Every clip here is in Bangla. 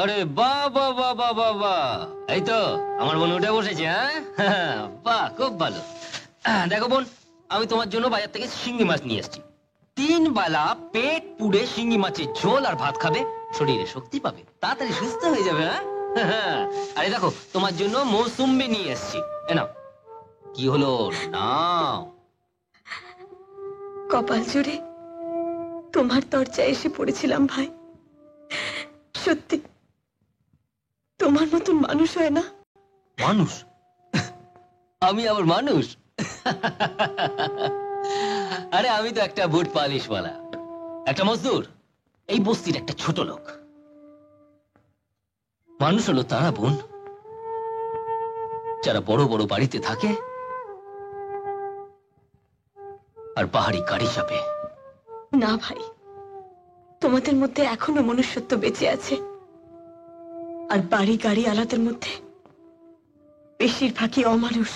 আরে বাহ বাহ বাহ বাহ বাহ বাহ, এই তো আমার বোন উঠে বসেছে। হ্যাঁ বাহ, খুব ভালো। দেখো বোন, আমি তোমার জন্য বাজার থেকে শিঙ্গি মাছ নিয়ে এসেছি। 3 বেলা পেট পুড়ে শিঙ্গি মাছের ঝোল আর ভাত খাবে, শরীরে শক্তি পাবে, তাড়াতাড়ি সুস্থ হয়ে যাবে। হ্যাঁ, আরে দেখো তোমার জন্য মৌসুম্বি নিয়ে এসেছি, এ নাও। কি হলো, নাও। কপাল জুড়ে তোমার দরজায় এসে পড়েছিলাম ভাই। সত্যি তোমার মতন মানুষ হয় না। মানুষ? আমি আবার মানুষ? আরে আমি তো একটা বুট পালিশওয়ালা, একটা মজদুর, এই বস্তির একটা ছোট লোক। মানুষ হলো তারা বোন যারা বড় বড় বাড়িতে থাকে আর পাহাড়ি গাড়ি চাপে। না ভাই, তোমাদের মধ্যে এখনো মনুষ্যত্ব বেঁচে আছে, আর বাড়ি গাড়ি আলাদের মধ্যে বেশিরভাগই অমানুষ,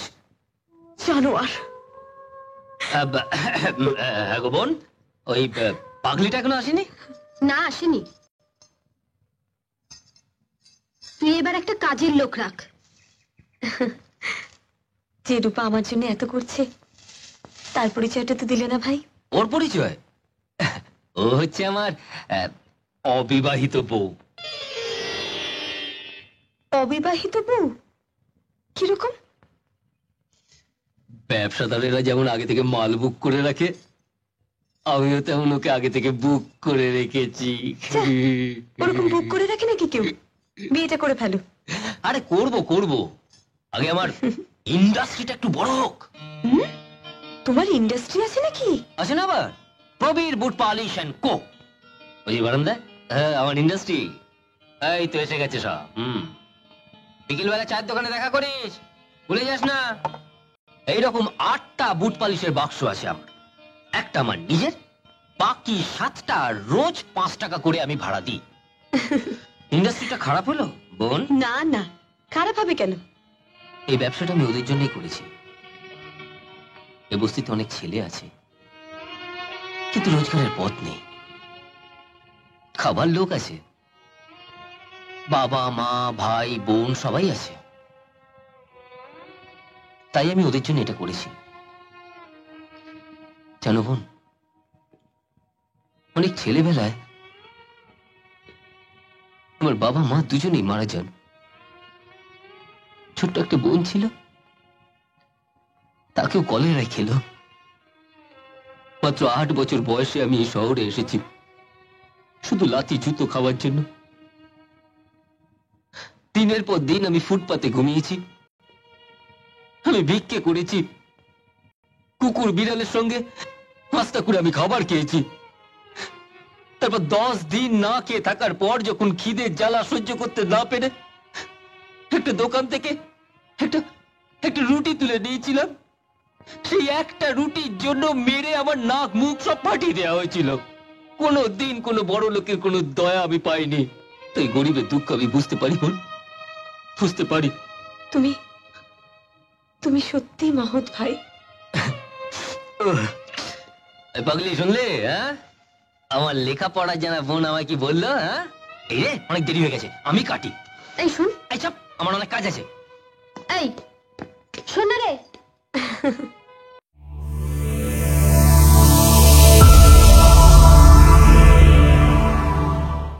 জানোয়ার। হ্যাঁ গো বোন, ওই পাগলিটা এখনো আসেনি? না, আসেনি। তুই এবার একটা কাজের লোক রাখ। যে রূপা আমার জন্য এত করছে, তার পরিচয়টা তো দিলে না ভাই। ওর পরিচয়? ও হচ্ছে আমার অবিবাহিত বউ। অবিবাহিত বউ? কিরকম? ব্যবসাদারেরা যেমন আগে থেকে মাল বুক করে রাখে, আমিও তেমন ওকে আগে থেকে বুক করে রেখেছি। ওরকম বুক করে রাখে নাকি কেউ? বিয়েটা করে ফেলো। আরে করব করব, আগে আমার ইন্ডাস্ট্রিটা একটু বড় হোক। তোমার ইন্ডাস্ট্রি আছে নাকি? আছে না আবার, প্রবীর বুট পালিশ এন্ড কো। ওই বারান্দা, হ্যাঁ আমার ইন্ডাস্ট্রি। এই তো এসে গেছে সব। বিকেল বেলা চায়ের দোকানে দেখা করিস, ভুলে যাস না। এইরকম 8টা বুট পালিশের বাক্স আছে আমার, একটা আমার নিজের, বাকি 7টা রোজ 5 টাকা করে আমি ভাড়া দিই। ইন্ডাস্ট্রিটা খারাপ হলো বোন? না না, খারাপ হবে কেন? এই ব্যবসাটা আমি ওদের জন্যই করেছি। এ বস্তিতে অনেক ছেলে আছে, কিন্তু রোজগারের পথ নেই। খাবার লোক আছে, বাবা মা ভাই বোন সবাই আছে, তাই আমি ওদের জন্য এটা করেছি। জানো বোন, অনেক ছেলেবেলায় আমার বাবা মা দুজনেই মারা যান। ছোট্ট একটা বোন ছিল, তাকেও কলেরায় খেলো। মাত্র 8 বছর বয়সে আমি এই শহরে এসেছি শুধু লাথি জুতো খাওয়ার জন্য। দিনের পর দিন আমি ফুটপাতে ঘুমিয়েছি, আমি ভিক্ষে করেছি, কুকুর বিড়ালের সঙ্গে হাস্তা করে আমি খাবার খেয়েছি। তারপর 10 দিন না খেয়ে থাকার পর যখন খিদের জ্বালা সহ্য করতে না পেরে একটা দোকান থেকে একটা রুটি তুলে নিয়েছিলাম। সেই একটা রুটির জন্য মেরে আমার নাক মুখ সব ফাটিয়ে দেওয়া হয়েছিল। কোনো দিন কোনো বড় লোকের কোনো দয়া আমি পাইনি। তাই গরিবের দুঃখ আমি বুঝতে পারি বোন, বুঝতে পারি। তুমি তুমি সত্যি মহৎ ভাই। পাগলি শুনলে? হ্যাঁ, আমার লেখাপড়া জানা বোন আমায় কি বললো? হ্যাঁ, এই রে অনেক দেরি হয়ে গেছে, আমি কাটি। এই শুন, এই চাপ, আমার অনেক কাজ আছে। এই শোন না রে।